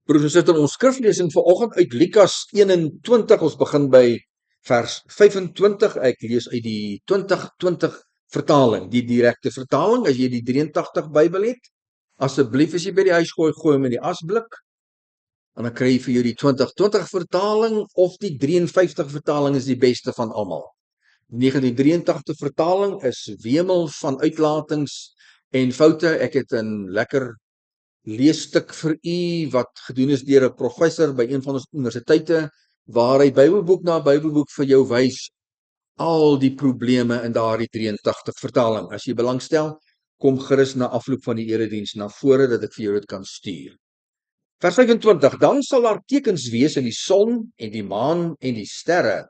Broers en susters, ons skriflesing vanoggend uit Lukas 21, ons begin by vers 25, ek lees uit die 2020 vertaling, die direkte vertaling, as jy die 83 Bybel het, asseblief as jy by die huis gooi hom in die asblik, en dan kry jy vir jou die 2020 vertaling, of die 53 vertaling is die beste van almal. Die 1983 vertaling is wemel van uitlatings en foute. Ek het 'n lekker leesstuk vir u wat gedoen is deur 'n professor by een van ons universiteite, waar hy Bybelboek na Bybelboek vir jou wys al die probleme in daardie 83 vertaling. As jy belangstel, kom gerus na afloop van die erediens na vore dat ek vir jou dit kan stuur. Vers 25, dan sal daar tekens wees in die son en die maan en die sterre,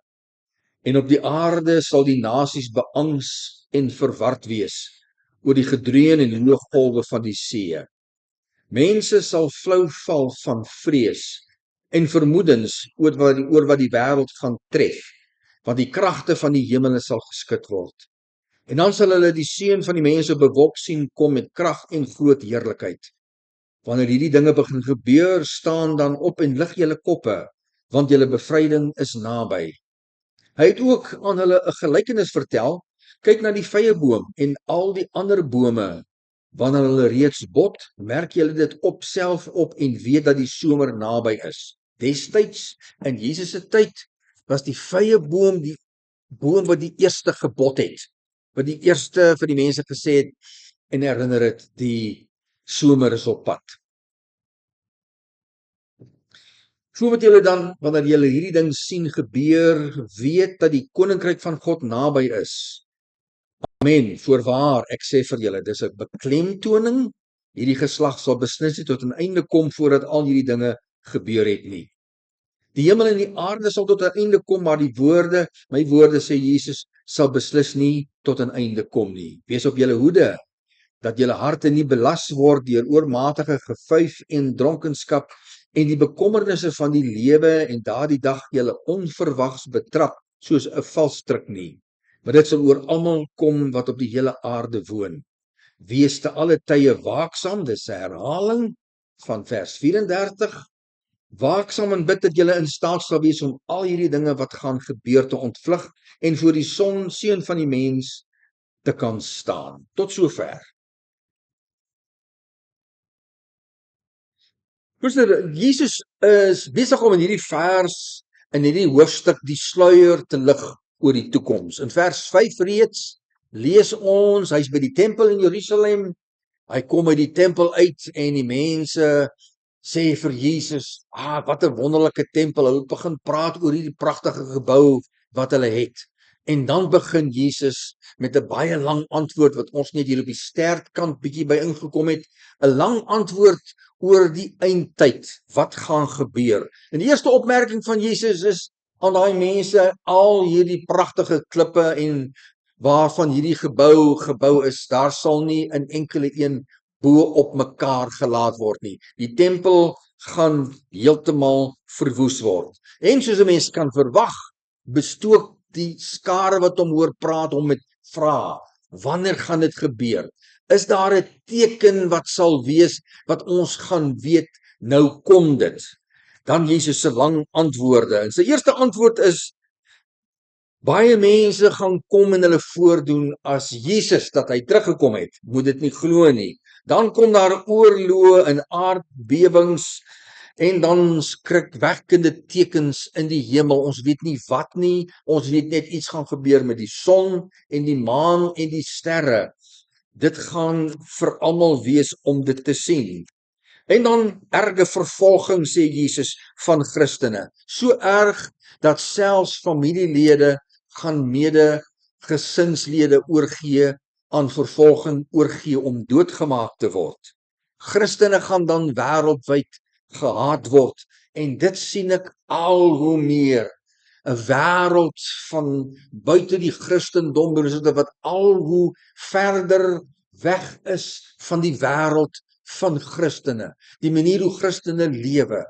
en op die aarde sal die nasies beangs en verward wees oor die gedreun en hoogolwe van die see. Mense sal flou val van vrees en vermoedens oor wat die wêreld gaan tref, want die kragte van die hemele sal geskud word. En dan sal hulle die seun van die mense bewolk sien kom met krag en groot heerlikheid. Wanneer hierdie dinge begin gebeur, staan dan op en lig julle koppe, want julle bevryding is naby. Hy het ook aan hulle 'n gelykenis vertel. Kyk na die vyeboom en al die ander bome. Wanneer hulle reeds bot, merk julle dit self op en weet dat die somer naby is. Destyds, in Jesus se tyd, was die vyeboom die boom wat die eerste gebot het, wat die eerste vir die mense gesê het, en herinner het, die somer is op pad. So wat julle dan, wanneer julle hierdie ding sien gebeur, weet dat die koninkryk van God naby is. Amen, voorwaar, ek sê vir julle, dis 'n beklemtoning, hierdie geslag sal beslis nie tot 'n einde kom voordat al hierdie dinge gebeur het nie. Die hemel en die aarde sal tot 'n einde kom, maar my woorde, sê Jesus, sal beslis nie tot 'n einde kom nie. Wees op julle hoede, dat julle harte nie belas word deur oormatige gevyf en dronkenskap en die bekommernisse van die lewe en daardie dag julle onverwags betrap soos 'n valstrik nie. Maar dit sal oor almal kom wat op die hele aarde woon. Wees te alle tye waaksaam, dis 'n herhaling van vers 34. Waaksaam en bid dat julle in staat sal wees om al hierdie dinge wat gaan gebeur te ontvlug en voor die seun van die mens te kan staan. Tot sover. Jesus is besig om in hierdie vers, in hierdie hoofstuk, die sluier te lig oor die toekoms. In vers 5 reeds lees ons, hy's by die tempel in Jerusalem, hy kom uit die tempel uit en die mense sê vir Jesus, wat 'n wonderlike tempel, hulle begin praat oor hierdie pragtige gebou wat hulle het. En dan begin Jesus met 'n baie lang antwoord wat ons net hier op die stertkant bietjie by ingekom het, 'n lang antwoord oor die eindtyd, wat gaan gebeur. En die eerste opmerking van Jesus is aan daai mense, al hierdie pragtige klippe en waarvan hierdie gebou is, daar sal nie 'n enkele een bo op mekaar gelaat word nie. Die tempel gaan heeltemal verwoes word. En soos 'n mens kan verwag, bestook die skare wat hom hoor praat hom met vrae. Wanneer gaan dit gebeur? Is daar 'n teken wat sal wees wat ons gaan weet, nou kom dit? Dan Jesus se lang antwoorde. En sy eerste antwoord is, baie mense gaan kom en hulle voordoen as Jesus dat hy teruggekom het. Moet dit nie glo nie. Dan kom daar oorloë en aardbewings en dan skrikwekkende tekens in die hemel. Ons weet nie wat nie. Ons weet net iets gaan gebeur met die son en die maan en die sterre. Dit gaan vir almal wees om dit te sien. En dan erge vervolging, sê Jesus, van Christene. So erg dat selfs familielede gaan gesinnslede oorgee aan vervolging, oorgee om doodgemaak te word. Christene gaan dan wêreldwyd gehaat word en dit sien ek al hoe meer. 'n Wêreld van buite die Christendom wat al hoe verder weg is van die wêreld van Christene. Die manier hoe Christene lewe,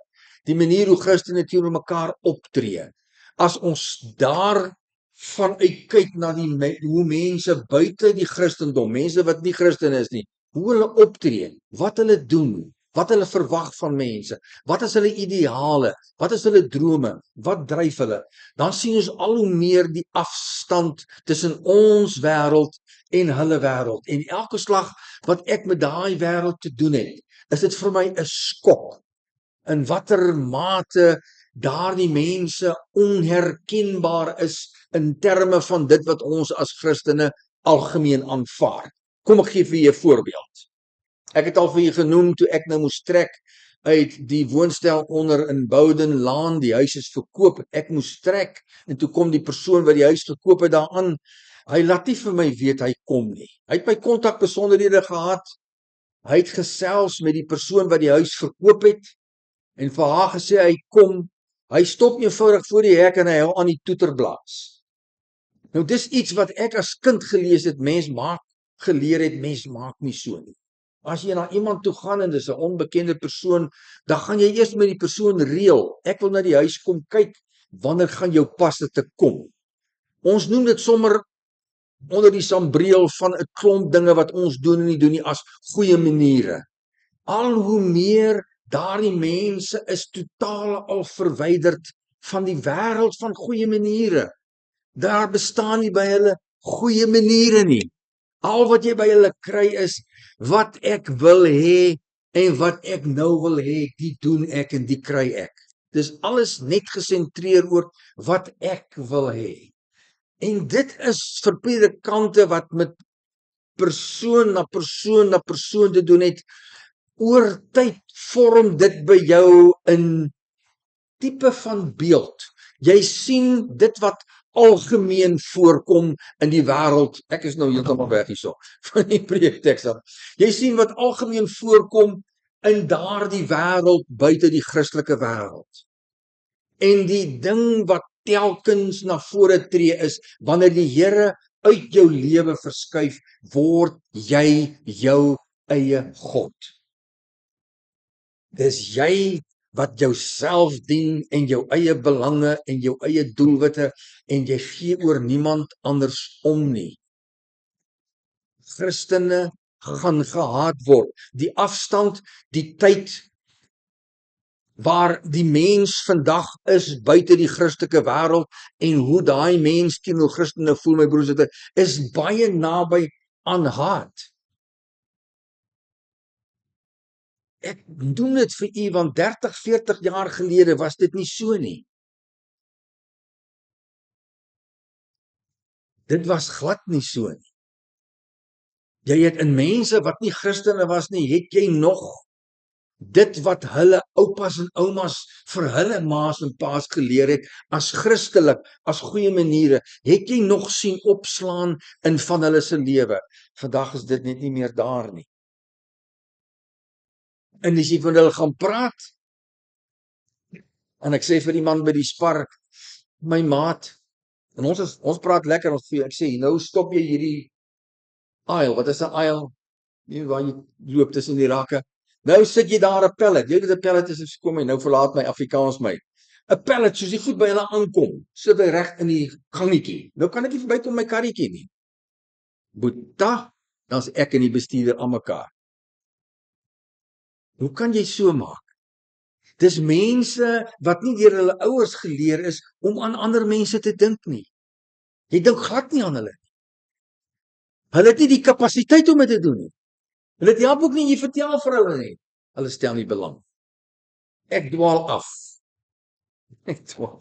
die manier hoe Christene teenoor mekaar optree. As ons daarvan uitkyk na hoe mense buite die Christendom, mense wat nie Christen is nie, hoe hulle optree, wat hulle doen, wat hulle verwag van mense, wat is hulle ideale, wat is hulle drome, wat dryf hulle, dan sien ons al hoe meer die afstand tussen ons wêreld en hulle wêreld. En elke slag wat ek met daai wêreld te doen het, is dit vir my 'n skok. In watter mate daardie mense onherkenbaar is in terme van dit wat ons as Christene algemeen aanvaar. Kom ek gee vir julle 'n voorbeeld. Ek het al vir julle genoem toe ek nou moes trek uit die woonstel onder in Bowden Laan, die huis is verkoop, ek moes trek en toe kom die persoon wat die huis gekoop het daaraan. Hy laat nie vir my weet hy kom nie. Hy het my kontakbesonderhede gehad. Hy het gesels met die persoon wat die huis verkoop het en vir haar gesê hy kom. Hy stop eenvoudig voor die hek en hy hou aan die toeterblaas. Nou dis iets wat ek as kind gelees het, geleer het, mens maak nie so nie. As jy na iemand toe gaan en dis 'n onbekende persoon, dan gaan jy eers met die persoon reël. Ek wil na die huis kom kyk, wanneer gaan jou pas te kom? Ons noem dit sommer onder die sambreel van 'n klomp dinge wat ons doen en nie doen nie as goeie maniere. Al hoe meer daardie mense is totaal al verwyderd van die wêreld van goeie maniere. Daar bestaan nie by hulle goeie maniere nie. Al wat jy by hulle kry is wat ek wil hê en wat ek nou wil hê, die doen ek en die kry ek. Dis alles net gesentreer oor wat ek wil hê. En dit is vir predikante wat met persoon na persoon na persoon te doen het. Oor tyd vorm dit by jou 'n tipe van beeld. Jy sien dit wat algemeen voorkom in die wêreld. Ek is nou heeltemal weg hierso van die preekteks af. Jy sien wat algemeen voorkom in daardie wêreld buite die Christelike wêreld. En die ding wat telkens na vore tree is, wanneer die Here uit jou lewe verskuif, word jy jou eie God. Dis jy wat jouself dien en jou eie belange en jou eie doelwitte en jy gee oor niemand anders om nie. Christene gaan gehaat word. Die afstand, die tyd waar die mens vandag is buite die Christelike wêreld en hoe daai mens teenoor Christene voel, my broers en susters, is baie naby aan haat. Ek doen dit vir u want 30, 40 jaar gelede was dit nie so nie. Dit was glad nie so nie. Jy het in mense wat nie Christene was nie, het jy nog dit wat hulle oupas en oumas vir hulle maas en paas geleer het as Christelik, as goeie maniere, het jy nog sien opslaan in van hulle se lewe. Vandag is dit net nie meer daar nie. En as jy van hulle gaan praat, en ek sê vir die man by die Spar, my maat, en ons praat lekker, ek sê, nou stop jy hierdie aisle, wat is 'n aisle? Nie waar jy loop tussen die rakke. Nou sit jy daar 'n pallet. Jy weet 'n pallet is kom hy nou verlaat my Afrikaans my. 'n Pallet soos die goed by hulle aankom, sit hy reg in die gangetjie. Nou kan ek nie verbykom my karretjie nie. Boeta, dan's ek en die bestuurder aan mekaar. Hoe kan jy so maak? Dis mense wat nie deur hulle ouers geleer is om aan ander mense te dink nie. Jy dink glad nie aan hulle nie. Hulle het nie die kapasiteit om dit te doen nie. Hulle het help ook nie, jy vertel vir hulle nie. Hulle stel nie belang. Ek dwaal af. Ek dwaal.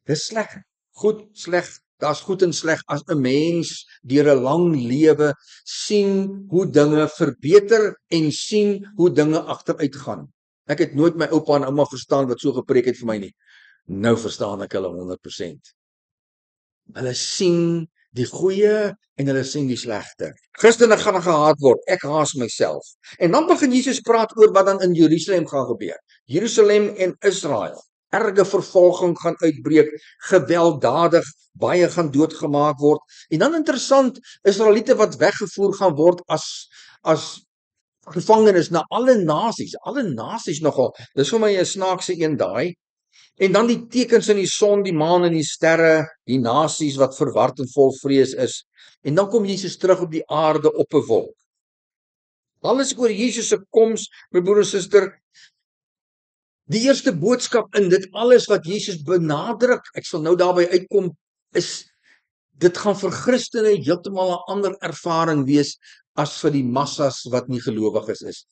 Dis sleg. Goed, sleg. Daar's goed en sleg as 'n mens deur 'n lang lewe sien hoe dinge verbeter en sien hoe dinge agteruit gaan. Ek het nooit my oupa en ouma verstaan wat so gepreek het vir my nie. Nou verstaan ek hulle 100%. Hulle sien die goeie en hulle sien die slegte. Christene gaan gehaat word. Ek haas myself. En dan begin Jesus praat oor wat dan in Jerusalem gaan gebeur. Jerusalem en Israel. Erge vervolging gaan uitbreek, gewelddadig, baie gaan doodgemaak word. En dan interessant, Israeliete wat weggevoer gaan word as gevangenes na alle nasies nogal. Dis vir my 'n snaakse een daai. En dan die tekens in die son, die maan en die sterre, die nasies wat verward en vol vrees is. En dan kom Jesus terug op die aarde op 'n wolk. Alles oor Jesus se koms, my broer en suster. Die eerste boodskap in dit alles wat Jesus benadruk, ek sal nou daarby uitkom, is dit gaan vir Christene heeltemal 'n ander ervaring wees as vir die massas wat nie gelowiges is.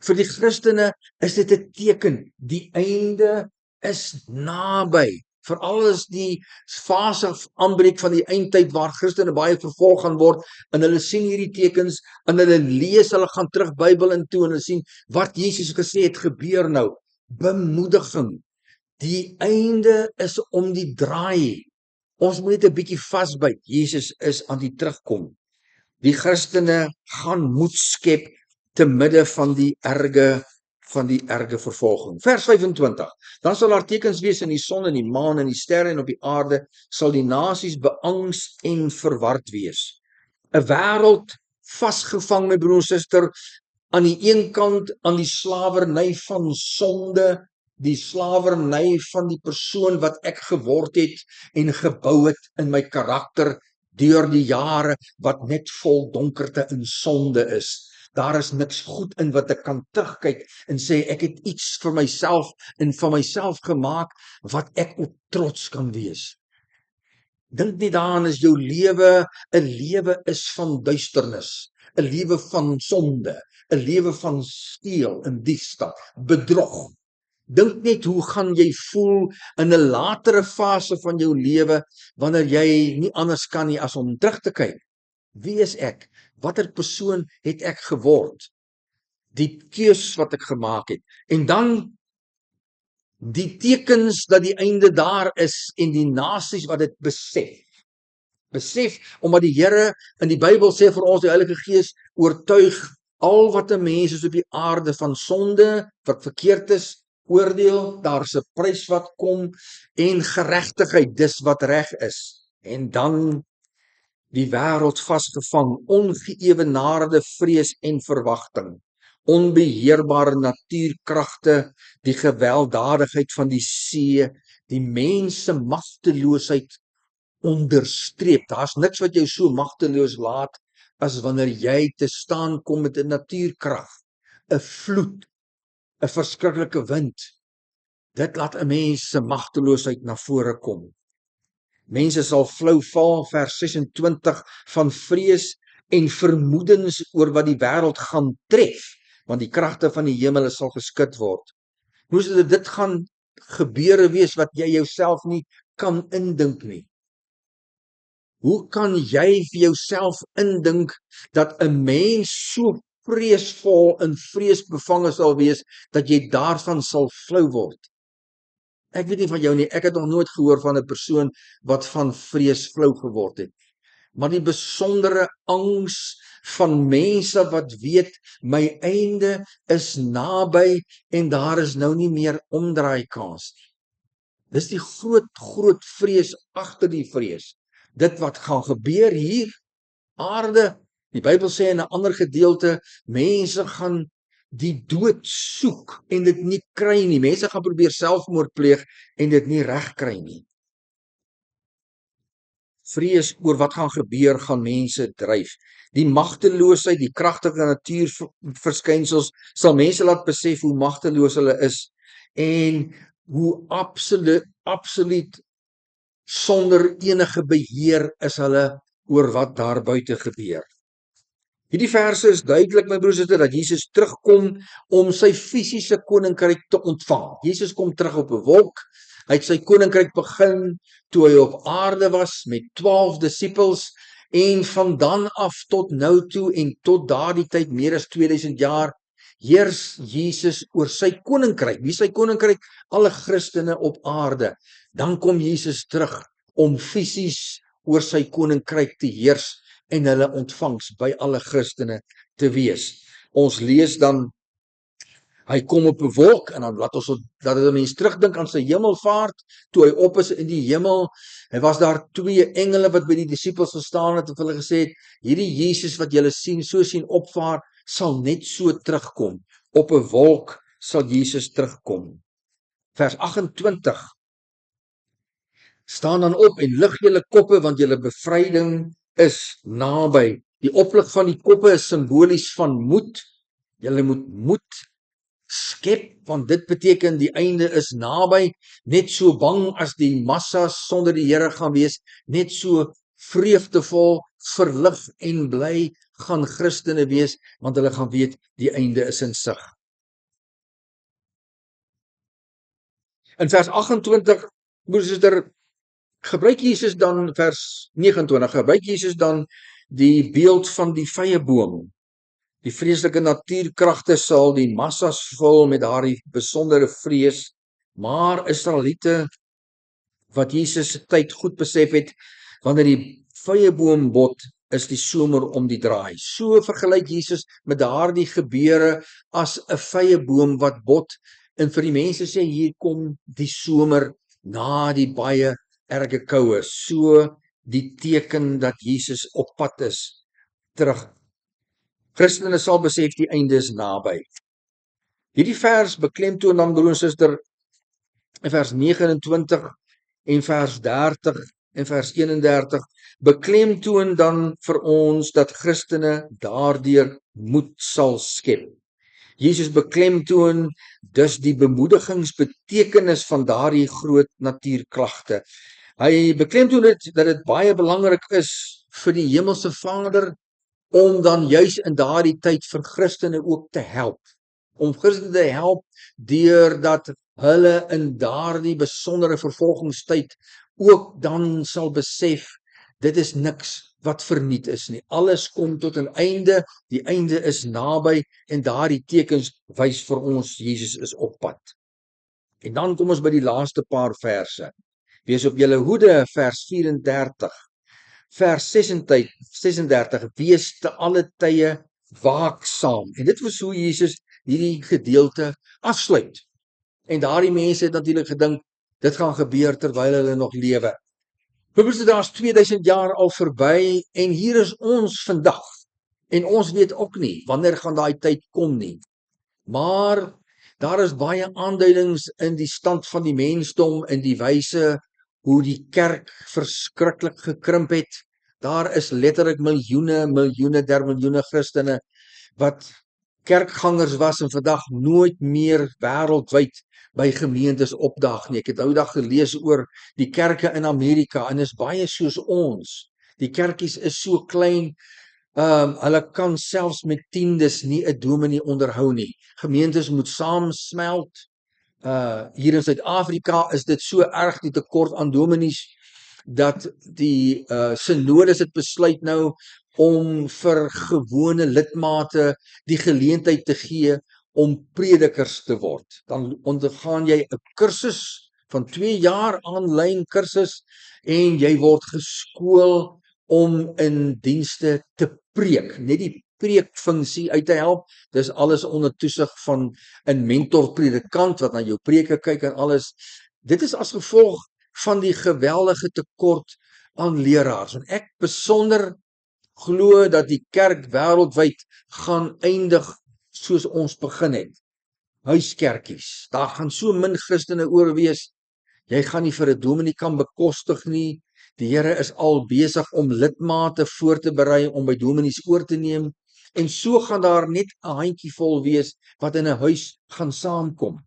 Vir die Christene is dit 'n teken, die einde is naby. Veral as die fase aanbreek van die eindtyd waar Christene baie vervolg gaan word en hulle sien hierdie tekens en hulle lees, hulle gaan terug Bybel in toe en hulle sien wat Jesus gesê het gebeur nou. Bemoediging. Die einde is om die draai. Ons moet net 'n bietjie vasbyt. Jesus is aan die terugkom. Die Christene gaan moed skep te midde van die erge vervolging. Vers 25. Dan sal daar tekens wees in die son en die maan en die sterre en op die aarde sal die nasies beangs en verward wees. 'n Wêreld vasgevang, my broer en suster, aan die een kant aan die slawerny van sonde, die slawerny van die persoon wat ek geword het en gebou het in my karakter deur die jare wat net vol donkerte en sonde is. Daar is niks goed in wat ek kan terugkyk en sê ek het iets vir myself en van myself gemaak wat ek op trots kan wees. Dink nie daaraan as jou lewe 'n lewe is van duisternis, 'n lewe van sonde, 'n lewe van steel en diefstal, bedrog. Dink net hoe gaan jy voel in 'n latere fase van jou lewe wanneer jy nie anders kan nie as om terug te kyk. Wie is ek? Watter persoon het ek geword? Die keus wat ek gemaak het. En dan die tekens dat die einde daar is en die nasies wat dit besef, omdat die Here in die Bybel sê vir ons, die Heilige Gees oortuig al wat 'n mens is op die aarde van sonde, wat verkeerd is, oordeel, daar's 'n prys wat kom en geregtigheid, dis wat reg is. En dan die wêreld vasgevang, ongeëwenaarde vrees en verwagting, onbeheerbare natuurkragte, die gewelddadigheid van die see, die mens se magteloosheid onderstreep. Daar's niks wat jou so magteloos laat as wanneer jy te staan kom met 'n natuurkrag, 'n vloed, 'n verskriklike wind. Dit laat 'n mens se magteloosheid na vore kom. Mense sal flou val, vers 26, van vrees en vermoedens oor wat die wêreld gaan tref, want die kragte van die hemel sal geskud word. Hoe sou dit gaan gebeure wees wat jy jouself nie kan indink nie? Hoe kan jy vir jouself indink dat 'n mens so vreesvol en vreesbevange sal wees dat jy daarvan sal flou word? Ek weet nie van jou nie, ek het nog nooit gehoor van 'n persoon wat van vrees flou geword het. Maar die besondere angs van mense wat weet my einde is naby en daar is nou nie meer omdraaikans nie. Dis die groot vrees agter die vrees. Dit wat gaan gebeur hier aarde. Die Bybel sê in 'n ander gedeelte, mense gaan die dood soek en dit nie kry nie. Mense gaan probeer selfmoord pleeg en dit nie reg kry nie. Vrees oor wat gaan gebeur gaan mense dryf. Die magteloosheid, die kragtige natuurverskynsels sal mense laat besef hoe magteloos hulle is en hoe absoluut sonder enige beheer is hulle oor wat daar buite gebeur. Hierdie verse is duidelik, my broers en susters, dat Jesus terugkom om sy fisiese koninkryk te ontvang. Jesus kom terug op 'n wolk. Hy het sy koninkryk begin toe hy op aarde was met 12 disippels en van dan af tot nou toe en tot daardie tyd meer as 2000 jaar heers Jesus oor sy koninkryk. Wie sy koninkryk? Alle Christene op aarde. Dan kom Jesus terug om fisies oor sy koninkryk te heers en hulle ontvangs by alle Christene te wees. Ons lees dan, hy kom op 'n wolk en dan laat dit 'n mens terugdink aan sy hemelvaart, toe hy op is in die hemel. Hy was daar 2 engele wat by die disippels gestaan het en hulle gesê het, hierdie Jesus wat julle sien opvaar, sal net so terugkom. Op 'n wolk sal Jesus terugkom. Vers 28. Staan dan op en lig julle koppe want julle bevryding is naby. Die oplig van die koppe is simbolies van moed. Julle moet moed skep, want dit beteken die einde is naby. Net so bang as die massas sonder die Here gaan wees, net so vreugdevol, verlig en bly gaan Christene wees, want hulle gaan weet die einde is in sig. In vers 28, broers en susters, gebruik Jesus dan vers 29, gebruik Jesus dan die beeld van die vyeboom. Die vreeslike natuurkragte sal die massas vul met daardie besondere vrees, maar Israeliete wat Jesus se tyd goed besef het, wanneer die vyeboom bot, is die somer om die draai. So vergelyk Jesus met daardie gebeure as 'n vyeboom wat bot, en vir die mense sê hier kom die somer na die baie erge koue, so die teken dat Jesus op pad is terug. Christene sal besef die einde is naby. Hierdie vers beklemtoon dan, broer en suster, in vers 29 en vers 30 en vers 31, beklemtoon dan vir ons dat Christene daardeur moed sal skep. Jesus beklemtoon dus die bemoedigingsbetekenis van daardie groot natuurklagte. Hy beklemtoon dat dit baie belangrik is vir die hemelse Vader om dan juis in daardie tyd vir Christene ook te help. Om Christene te help deurdat hulle in daardie besondere vervolgingstyd ook dan sal besef, dit is niks wat verniet is nie. Alles kom tot 'n einde, die einde is naby en daardie tekens wys vir ons Jesus is op pad. En dan kom ons by die laaste paar verse. Wees op julle hoede, vers 34. Vers 36, wees te alle tye waaksaam. En dit was hoe Jesus hierdie gedeelte afsluit. En daardie mense het natuurlik gedink, dit gaan gebeur terwyl hulle nog lewe. Broers, daar's 2000 jaar al verby en hier is ons vandag. En ons weet ook nie wanneer gaan daai tyd kom nie. Maar daar is baie aanduidings in die stand van die mensdom en die wyse hoe die kerk verskriklik gekrimp het. Daar is letterlik miljoene der miljoene Christene wat kerkgangers was en vandag nooit meer wêreldwyd by gemeentes opdaag nie. Ek het oudag gelees oor die kerke in Amerika en is baie soos ons. Die kerkies is so klein, hulle kan selfs met tiendes nie 'n dominee onderhou nie. Gemeentes moet saamsmelt. Hier in Suid-Afrika is dit so erg die tekort aan dominees dat die synodes het besluit nou om vir gewone lidmate die geleentheid te gee om predikers te word. Dan ondergaan jy 'n kursus van 2 jaar, aanlyn kursus, en jy word geskool om in dienste te preek, net die preekfunksie uit te help. Dis alles onder toesig van 'n mentorpredikant wat na jou preke kyk en alles. Dit is as gevolg van die geweldige tekort aan leraars. En ek besonder glo dat die kerk wêreldwyd gaan eindig soos ons begin het. Huiskerkies. Daar gaan so min Christene oor wees. Jy gaan nie vir 'n dominee kan bekostig nie. Die Here is al besig om lidmate voor te berei om by dominees oor te neem. En so gaan daar net 'n handjievol wees wat in 'n huis gaan saamkom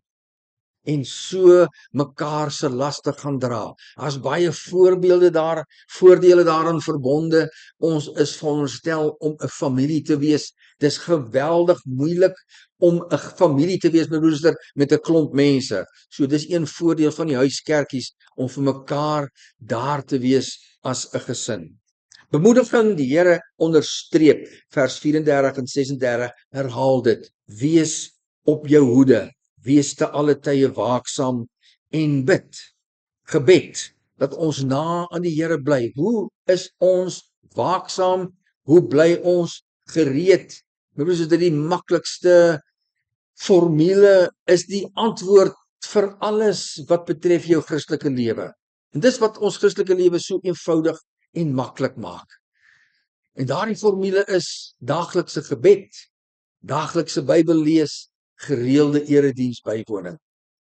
en so mekaar se laste gaan dra. Daar's baie voordele daaraan verbonde. Ons is veronderstel om 'n familie te wees. Dis geweldig moeilik om 'n familie te wees, my broers, met 'n klomp mense. So dis een voordeel van die huiskerkies, om vir mekaar daar te wees as 'n gesin. Bemoediging, die Here onderstreep, vers 34 en 36 herhaal dit. Wees op jou hoede. Wees te alle tye waaksaam en bid. Gebed, dat ons na aan die Here bly. Hoe is ons waaksaam? Hoe bly ons gereed? Broers, dit is die maklikste formule, is die antwoord vir alles wat betref jou Christelike lewe. En dis wat ons Christelike lewe so eenvoudig en maklik maak. En daardie formule is daaglikse gebed, daaglikse Bybel lees, gereelde erediens bywoning.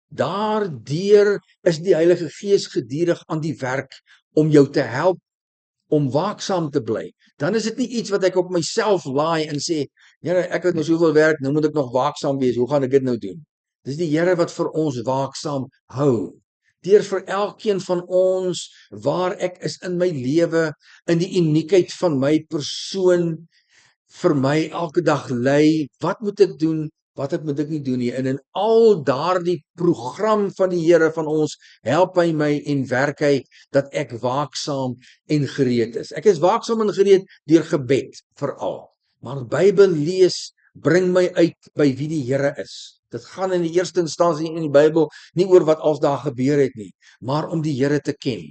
Daardeur is die Heilige Gees gedurig aan die werk om jou te help om waaksaam te bly, dan is dit nie iets wat ek op myself laai en sê, Here, ek het nou soveel werk, nou moet ek nog waaksaam wees, hoe gaan ek dit nou doen? Dis die Here wat vir ons waaksaam hou. Deur vir elkeen van ons, waar ek is in my lewe, in die uniekheid van my persoon, vir my elke dag lei, wat moet ek doen, wat moet ek nie doen nie, en in al daardie program van die Here van ons, help hy my en werk hy, dat ek waaksaam en gereed is. Ek is waaksaam en gereed deur gebed, veral, maar Bybel lees, bring my uit by wie die Here is. Dit gaan in die eerste instansie in die Bybel, nie oor wat als daar gebeur het nie, maar om die Here te ken.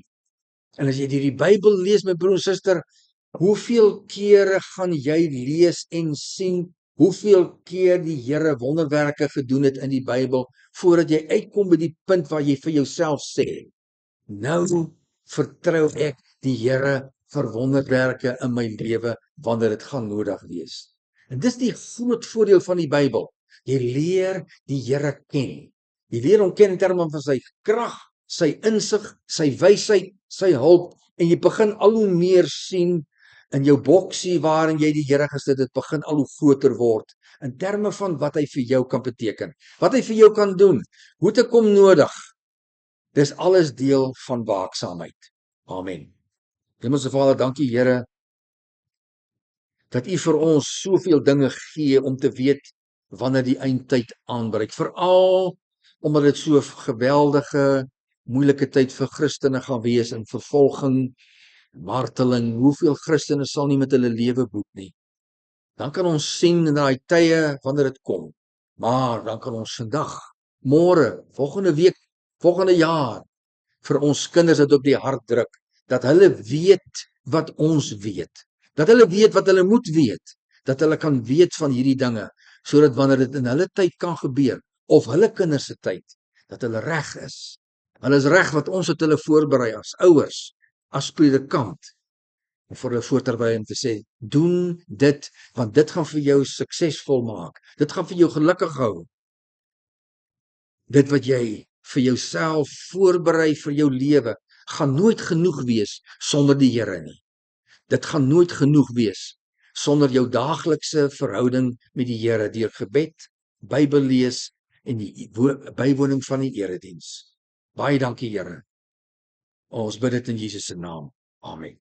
En as jy die Bybel lees, my broer en suster, hoeveel kere gaan jy lees en sien, hoeveel keer die Here wonderwerke gedoen het in die Bybel, voordat jy uitkom by die punt waar jy vir jouself sê, nou vertrou ek die Here vir wonderwerke in my lewe, wanneer dit gaan nodig wees. En dis die groot voordeel van die Bybel. Jy leer die Here ken. Jy leer hom ken in terme van sy krag, sy insig, sy wysheid, sy hulp, en jy begin al hoe meer sien in jou boksie waarin jy die Here gesit het, begin al hoe groter word, in terme van wat hy vir jou kan beteken, wat hy vir jou kan doen, hoe te kom nodig. Dis alles deel van waaksaamheid. Amen. Hemelse Vader, dankie Here, dat U vir ons soveel dinge gee om te weet wanneer die eindtyd aanbreek. Veral omdat dit so 'n geweldige, moeilike tyd vir Christene gaan wees in vervolging, marteling. Hoeveel Christene sal nie met hulle lewe boek nie. Dan kan ons sien in daai tye wanneer dit kom. Maar dan kan ons vandag, môre, volgende week, volgende jaar vir ons kinders dit op die hart druk, dat hulle weet wat ons weet. Dat hulle weet wat hulle moet weet, dat hulle kan weet van hierdie dinge, sodat wanneer dit in hulle tyd kan gebeur, of hulle kinders se tyd, dat hulle reg is. Hulle is reg wat ons het hulle voorberei as ouers, as predikant, en vir hulle voorterwy om te sê, doen dit, want dit gaan vir jou suksesvol maak. Dit gaan vir jou gelukkig hou. Dit wat jy vir jouself voorberei vir jou lewe, gaan nooit genoeg wees sonder die Here nie. Dit gaan nooit genoeg wees sonder jou daaglikse verhouding met die Here deur gebed, Bybel lees en die bywoning van die erediens. Baie dankie Here. Ons bid dit in Jesus se naam. Amen.